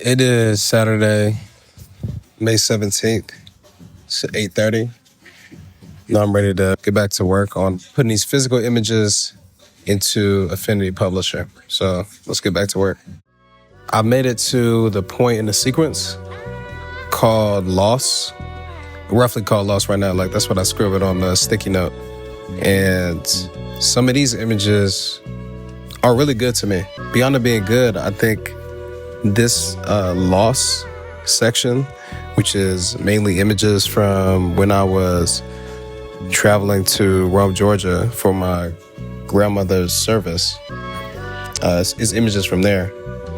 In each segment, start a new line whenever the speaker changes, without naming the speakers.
It is Saturday, May 17th. It's 8:30. Now I'm ready to get back to work on putting these physical images into Affinity Publisher. So let's get back to work. I made it to the point in the sequence called Loss. Roughly called Loss right now. Like that's what I scribbled on the sticky note. And some of these images are really good to me. Beyond it being good, I think this Loss section, which is mainly images from when I was traveling to Rome, Georgia for my grandmother's service, is images from there.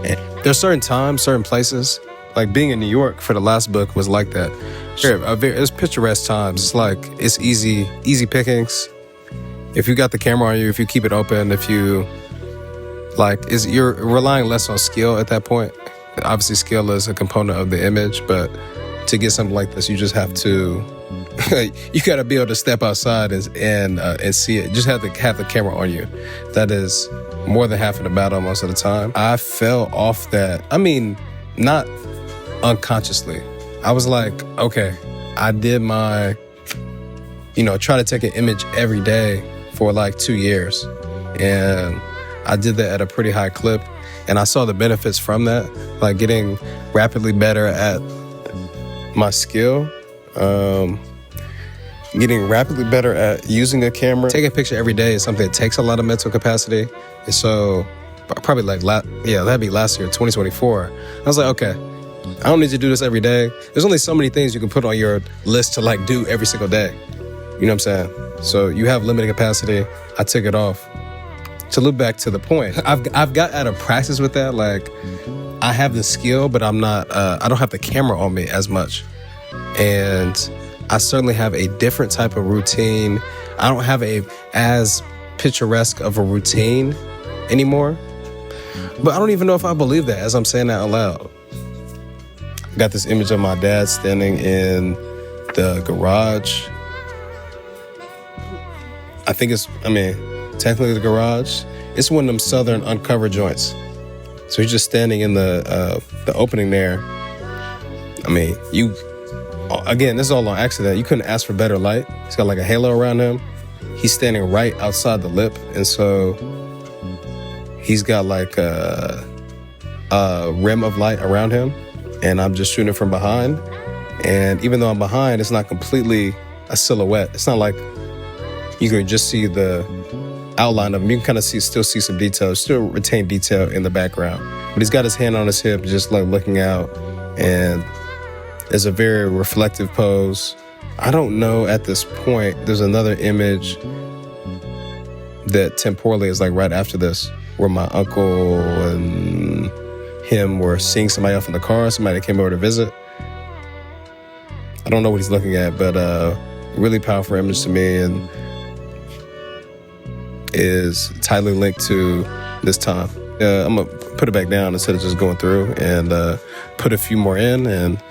And there's certain times, certain places, like being in New York for the last book was like that. Sure, it's picturesque times. It's like, it's easy pickings. If you got the camera on you, if you keep it open, if you you're relying less on skill at that point. Obviously, skill is a component of the image, but to get something like this, you just have to, you got to be able to step outside and see it. You just have to have the camera on you. That is more than half of the battle most of the time. I fell off that. I mean, not unconsciously. I was like, okay, I did my, try to take an image every day for like 2 years. And I did that at a pretty high clip, and I saw the benefits from that, like getting rapidly better at my skill, getting rapidly better at using a camera. Taking a picture every day is something that takes a lot of mental capacity, and so probably that'd be last year, 2024. I was like, okay, I don't need to do this every day. There's only so many things you can put on your list to like do every single day. You know what I'm saying? So you have limited capacity. I took it off. To loop back to the point, I've got out of practice with that. Like, I have the skill, but I'm not, I don't have the camera on me as much. And I certainly have a different type of routine. I don't have as picturesque of a routine anymore. But I don't even know if I believe that as I'm saying that out loud. I got this image of my dad standing in the garage. Technically the garage. It's one of them southern uncovered joints. So he's just standing in the opening there. Again, this is all on accident. You couldn't ask for better light. He's got like a halo around him. He's standing right outside the lip. And so he's got like a rim of light around him. And I'm just shooting from behind. And even though I'm behind, it's not completely a silhouette. It's not like you can just see the outline of him. You can kind of still see some detail, still retain detail in the background. But he's got his hand on his hip, just like looking out, and it's a very reflective pose. I don't know at this point, there's another image that temporally is like right after this, where my uncle and him were seeing somebody else in the car, somebody that came over to visit. I don't know what he's looking at, but really powerful image to me, and is tightly linked to this time. I'm gonna put it back down instead of just going through and put a few more in and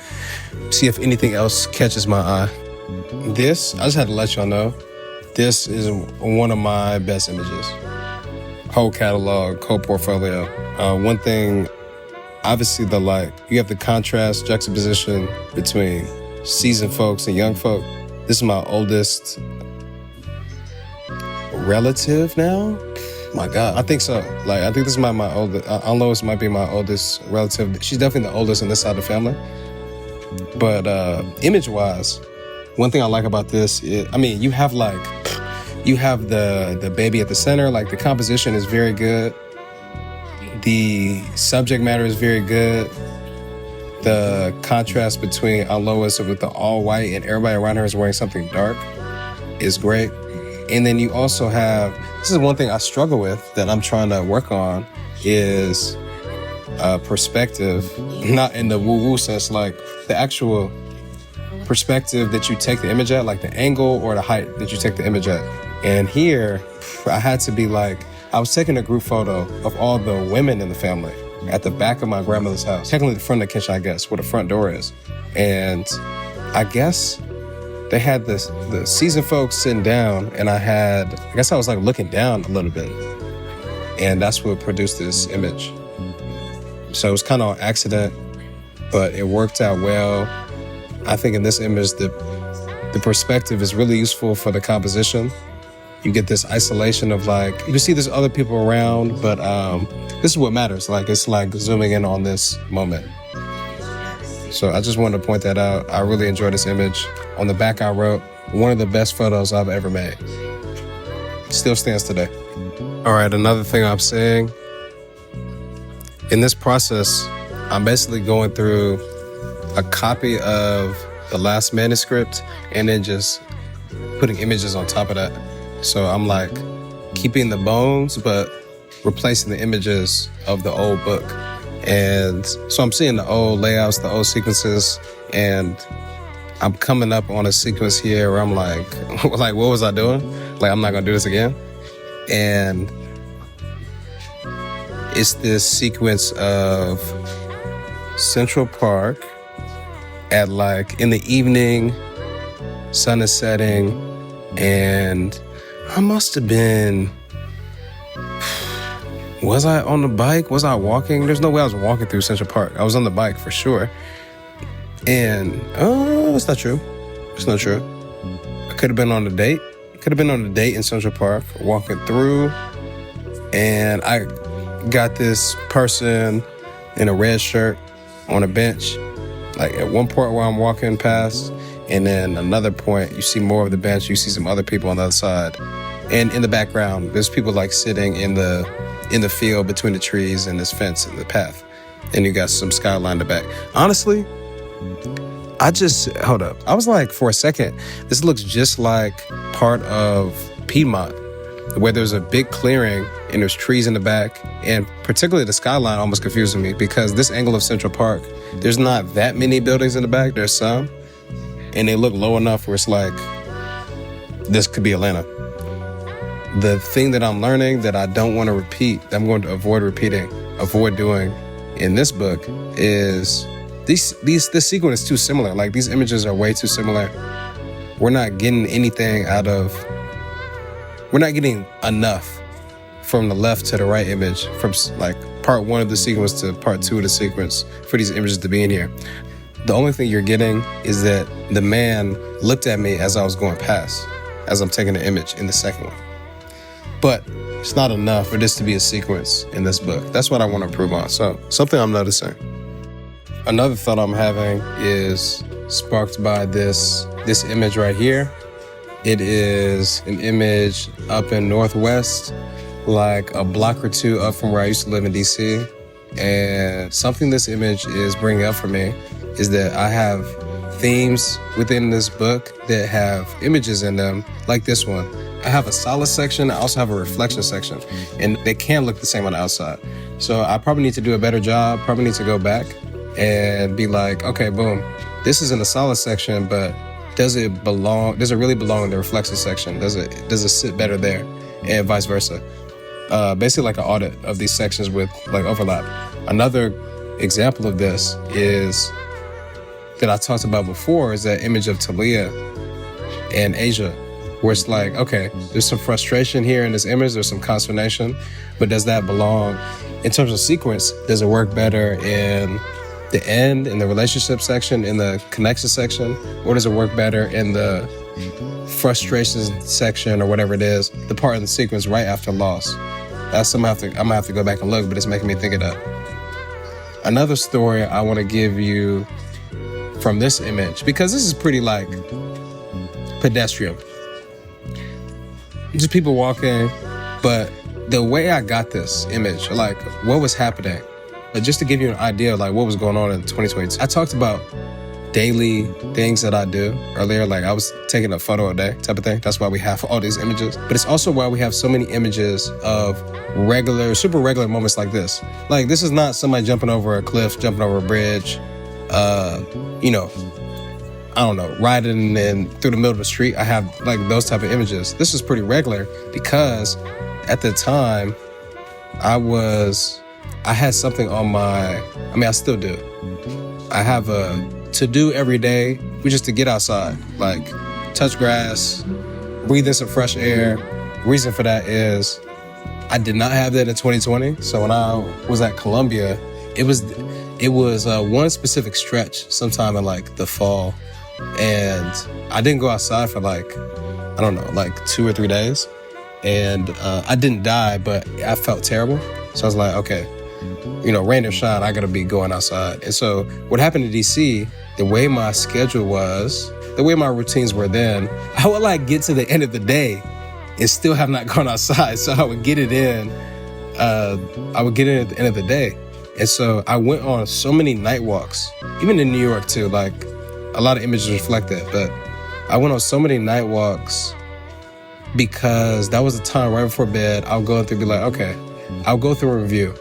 see if anything else catches my eye. This, I just had to let y'all know, this is one of my best images. Whole catalog, whole portfolio. One thing, obviously you have the contrast, juxtaposition between seasoned folks and young folk. This is my oldest relative now. My God, I think so. Like, I think this is my oldest. I don't know, this might be my oldest relative. She's definitely the oldest in this side of the family. But image-wise, one thing I like about this is, you have the baby at the center. Like, the composition is very good. The subject matter is very good. The contrast between Aunt Lois with the all white and everybody around her is wearing something dark is great. And then you also have, this is one thing I struggle with that I'm trying to work on, is perspective, not in the woo-woo sense, like the actual perspective that you take the image at, like the angle or the height that you take the image at. And here, I had to be like, I was taking a group photo of all the women in the family at the back of my grandmother's house, technically the front of the kitchen, I guess, where the front door is. And I guess they had the seasoned folks sitting down, and I guess I was like looking down a little bit. And that's what produced this image. So it was kind of on accident. but it worked out well. I think in this image, the perspective is really useful for the composition. You get this isolation of like, you can see there's other people around, but this is what matters. Like, it's like zooming in on this moment. So I just wanted to point that out. I really enjoyed this image. On the back, I wrote, one of the best photos I've ever made. Still stands today. All right, another thing I'm saying, in this process, I'm basically going through a copy of the last manuscript and then just putting images on top of that. So I'm like keeping the bones, but replacing the images of the old book. And so I'm seeing the old layouts, the old sequences, and I'm coming up on a sequence here where I'm like, what was I doing? Like, I'm not gonna do this again. And it's this sequence of Central Park at like in the evening, sun is setting, and I must have been, was I on the bike? Was I walking? There's no way I was walking through Central Park. I was on the bike for sure. And, that's not true. It's not true. I could have been on a date. Could have been on a date in Central Park, walking through, and I got this person in a red shirt on a bench, like at one point where I'm walking past, and then another point, you see more of the bench, you see some other people on the other side. And in the background, there's people like sitting in the field between the trees and this fence in the path. And you got some skyline in the back. Honestly, hold up. I was like, for a second, this looks just like part of Piedmont, where there's a big clearing and there's trees in the back. And particularly the skyline almost confusing me because this angle of Central Park, there's not that many buildings in the back. There's some. And they look low enough where it's like, this could be Atlanta. The thing that I'm learning that I don't want to repeat, that I'm going to avoid doing in this book is this sequence is too similar. Like, these images are way too similar. We're not getting enough from the left to the right image, from like part one of the sequence to part two of the sequence for these images to be in here. The only thing you're getting is that the man looked at me as I was going past, as I'm taking the image in the second one. But it's not enough for this to be a sequence in this book. That's what I want to improve on. So, something I'm noticing. Another thought I'm having is sparked by this image right here. It is an image up in Northwest, like a block or two up from where I used to live in DC. And something this image is bringing up for me is that I have themes within this book that have images in them, like this one. I have a solid section, I also have a reflection section, and they can look the same on the outside. So I probably need to do a better job, probably need to go back and be like, okay, boom, this is in the solid section, but does it really belong in the reflection section? Does it sit better there? And vice versa. Basically like an audit of these sections with like overlap. Another example of this is that I talked about before is that image of Talia and Asia, where it's like, okay, there's some frustration here in this image, there's some consternation, but does that belong in terms of sequence? Does it work better in the end, in the relationship section, in the connection section, or does it work better in the frustrations section or whatever it is, the part in the sequence right after loss? I'm gonna have to go back and look, but it's making me think of that. Another story I want to give you from this image, because this is pretty like pedestrian. Just people walking, but the way I got this image, like what was happening, just to give you an idea of like what was going on in 2022. I talked about daily things that I do earlier, like I was taking a photo a day type of thing. That's why we have all these images. But it's also why we have so many images of super regular moments like this. Like, this is not somebody jumping over a cliff, jumping over a bridge, I don't know, riding in through the middle of the street. I have like those type of images. This is pretty regular because at the time I had something on I still do. I have a to-do every day, which is to get outside, like touch grass, breathe in some fresh air. Reason for that is I did not have that in 2020. So when I was at Columbia, it it was one specific stretch sometime in like the fall. And I didn't go outside for like, I don't know, like 2 or 3 days. And I didn't die, but I felt terrible. So I was like, okay, rain or shine, I gotta be going outside. And so what happened in DC, the way my schedule was, the way my routines were then, I would like get to the end of the day and still have not gone outside. So I would get it in, at the end of the day. And so I went on so many night walks, even in New York too, like a lot of images reflect that, but I went on so many night walks because that was the time right before bed, I'll go through and be like, okay, I'll go through a review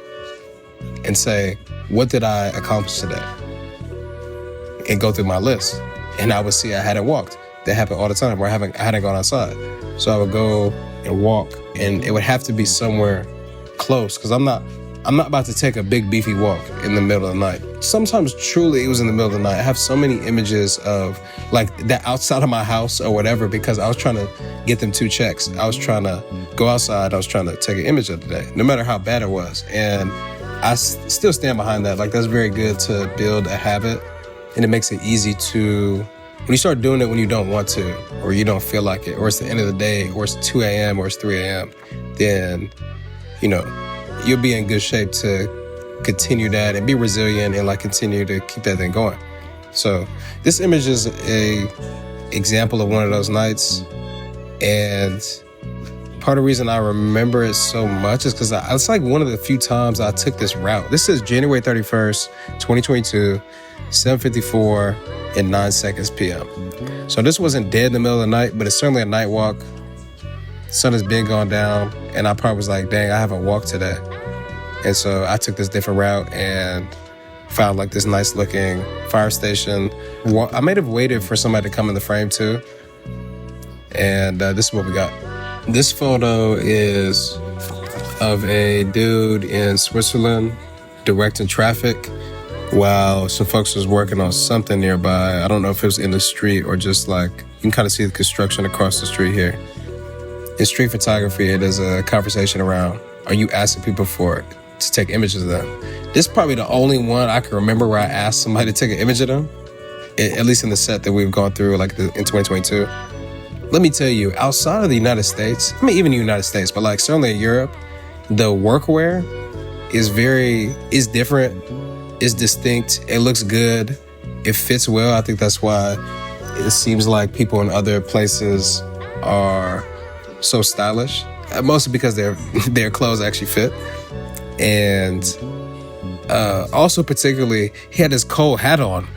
and say, what did I accomplish today? And go through my list. And I would see I hadn't walked. That happened all the time where I hadn't gone outside. So I would go and walk, and it would have to be somewhere close because I'm not about to take a big beefy walk in the middle of the night. Sometimes truly it was in the middle of the night. I have so many images of like that outside of my house or whatever because I was trying to get them 2 checks. I was trying to go outside. I was trying to take an image of the day, no matter how bad it was. And I still stand behind that. Like that's very good to build a habit, and it makes it easy to, when you start doing it when you don't want to, or you don't feel like it, or it's the end of the day, or it's 2 a.m. or it's 3 a.m., then, you'll be in good shape to continue that and be resilient and like continue to keep that thing going. So this image is a example of one of those nights. And part of the reason I remember it so much is because it's like one of the few times I took this route. This is January 31st, 2022, 7:54 and 9 seconds p.m. So this wasn't dead in the middle of the night, but it's certainly a night walk. The sun has been gone down, and I probably was like, dang, I haven't walked today. And so I took this different route and found like this nice looking fire station. I might have waited for somebody to come in the frame too. And this is what we got. This photo is of a dude in Switzerland directing traffic while some folks was working on something nearby. I don't know if it was in the street or just like, you can kind of see the construction across the street here. In street photography, it is a conversation around, are you asking people to take images of them? This is probably the only one I can remember where I asked somebody to take an image of them, at least in the set that we've gone through like in 2022. Let me tell you, outside of the United States, even the United States, but like certainly in Europe, the workwear is different, is distinct, it looks good, it fits well. I think that's why it seems like people in other places are so stylish, mostly because their clothes actually fit. And also particularly, he had this cold hat on,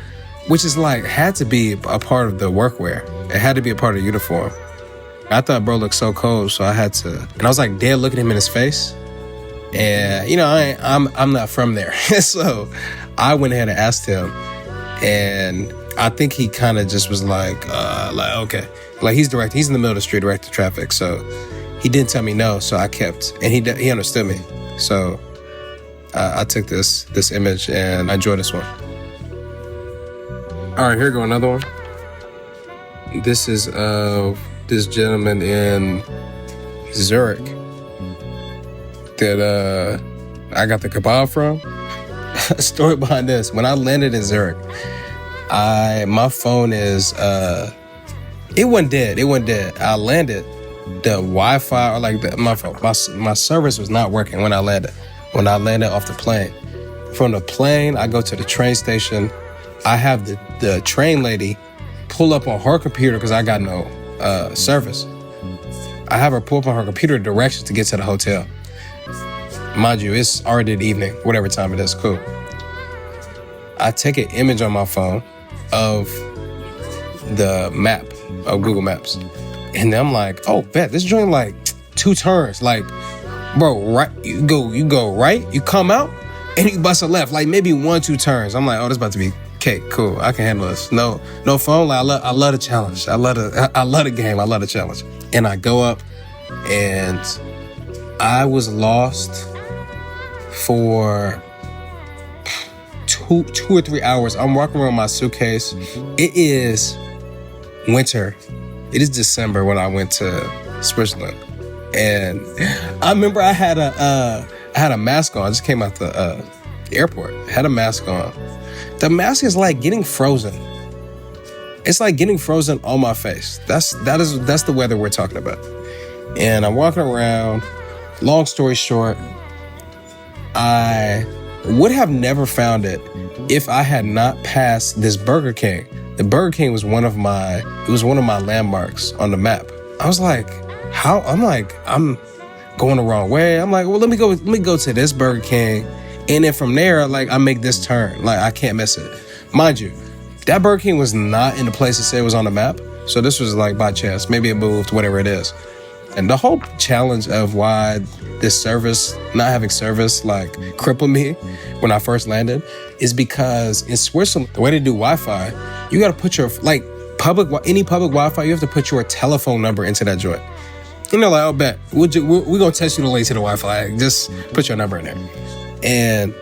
which is like, had to be a part of the workwear. It had to be a part of the uniform. I thought bro looked so cold, so I had to, and I was like dead looking him in his face. And I'm not from there. So I went ahead and asked him, and I think he kind of just was like, okay. Like he's in the middle of the street directing traffic. So he didn't tell me no, so I kept, and he understood me. So I took this image and I enjoyed this one. All right, here go another one. This is of this gentleman in Zurich that I got the kebab from. Story behind this: when I landed in Zurich, my phone is it wasn't dead. I landed, the Wi-Fi or like my service was not working when I landed. When I landed off the plane, from the plane I go to the train station. I have the train lady pull up on her computer because I got no service. I have her pull up on her computer directions to get to the hotel. Mind you, it's already the evening, whatever time it is, cool. I take an image on my phone of the map of Google Maps. And I'm like, oh, bet, this joint like 2 turns. Like, bro, right, you go right, you come out, and you bust a left, like maybe 1-2 turns. I'm like, oh, this about to be cake, cool, I can handle this. No phone, like, I love the challenge. I love the game, I love the challenge. And I go up, and I was lost for two or 3 hours. I'm walking around with my suitcase. It is winter. It is December when I went to Switzerland. And I remember I had a mask on. I just came out the airport. Had a mask on. The mask is like getting frozen. It's like getting frozen on my face. That's the weather we're talking about. And I'm walking around. Long story short, I would have never found it if I had not passed this Burger King. The Burger King was one of my landmarks on the map. I was like, how? I'm going the wrong way. I'm like, well, let me go to this Burger King. And then from there, like, I make this turn. Like, I can't miss it. Mind you, that Burger King was not in the place to say it was on the map. So this was like by chance. Maybe it moved, whatever it is. And the whole challenge of why this service, not having service, like, crippled me when I first landed is because in Switzerland, the way they do Wi-Fi, you got to put your, like, any public Wi-Fi, you have to put your telephone number into that joint. You know, like, I'll bet. We're going to test you the link to the Wi-Fi. Just put your number in there. And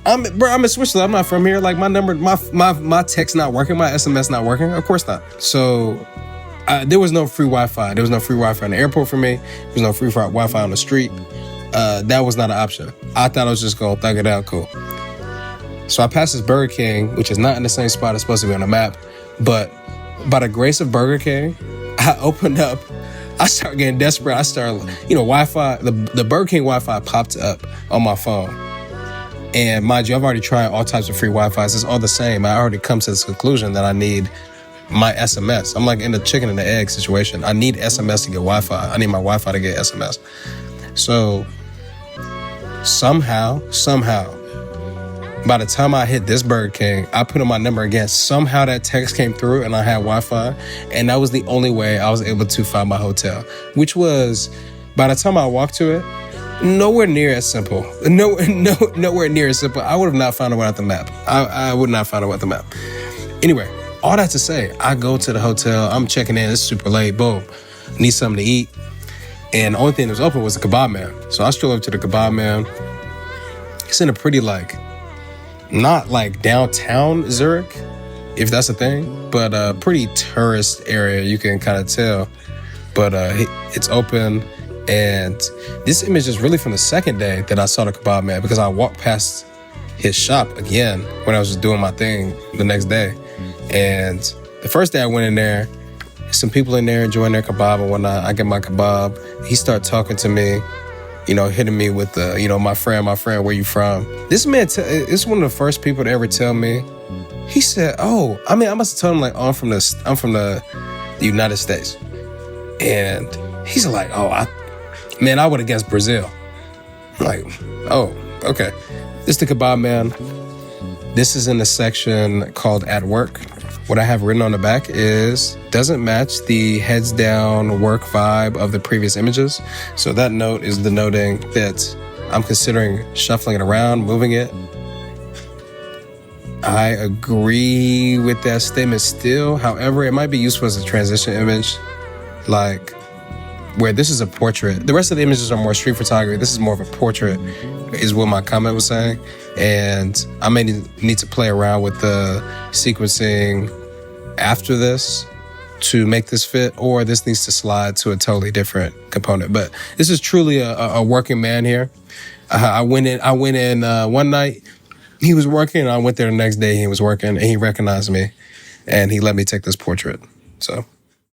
I'm in Switzerland. I'm not from here. Like, my number, my text not working, my SMS not working. Of course not. So there was no free Wi-Fi. There was no free Wi-Fi in the airport for me. There was no free Wi-Fi on the street. That was not an option. I thought I was just going to thug it out. Cool. So I passed this Burger King, which is not in the same spot it's supposed to be on the map. But by the grace of Burger King, I opened up. I started getting desperate. I started, Wi-Fi. The Burger King Wi-Fi popped up on my phone. And mind you, I've already tried all types of free Wi-Fis. It's all the same. I already come to this conclusion that I need my SMS. I'm like in the chicken and the egg situation. I need SMS to get Wi-Fi. I need my Wi-Fi to get SMS. So somehow, by the time I hit this Burger King, I put in my number again. Somehow that text came through and I had Wi-Fi. And that was the only way I was able to find my hotel, which was, by the time I walked to it, nowhere near as simple. Nowhere near as simple. I would have not found it without the map. I would not find it without the map. Anyway, all that to say, I go to the hotel. I'm checking in. It's super late. Boom. Need something to eat. And the only thing that was open was the kebab man. So I stroll up to the kebab man. It's in a pretty, like, not like downtown Zurich, if that's a thing, but a pretty tourist area, you can kind of tell. But it's open. And this image is really from the second day that I saw the kebab man, because I walked past his shop again when I was just doing my thing the next day. And the first day I went in there, some people in there enjoying their kebab and whatnot. I get my kebab. He started talking to me, hitting me with the, my friend, where you from? This man, it's one of the first people to ever tell me. He said, I must have told him, like, I'm from the United States. And he's like, I would have guessed Brazil. I'm like, okay. This is the kebab man. This is in the section called At Work. What I have written on the back is, doesn't match the heads down work vibe of the previous images. So that note is denoting that I'm considering shuffling it around, moving it. I agree with that statement still. However, it might be useful as a transition image, like where this is a portrait. The rest of the images are more street photography. This is more of a portrait, is what my comment was saying. And I may need to play around with the sequencing after this to make this fit, or this needs to slide to a totally different component. But this is truly a working man here. I went in one night, he was working, and I went there the next day, he was working, and he recognized me, and he let me take this portrait. So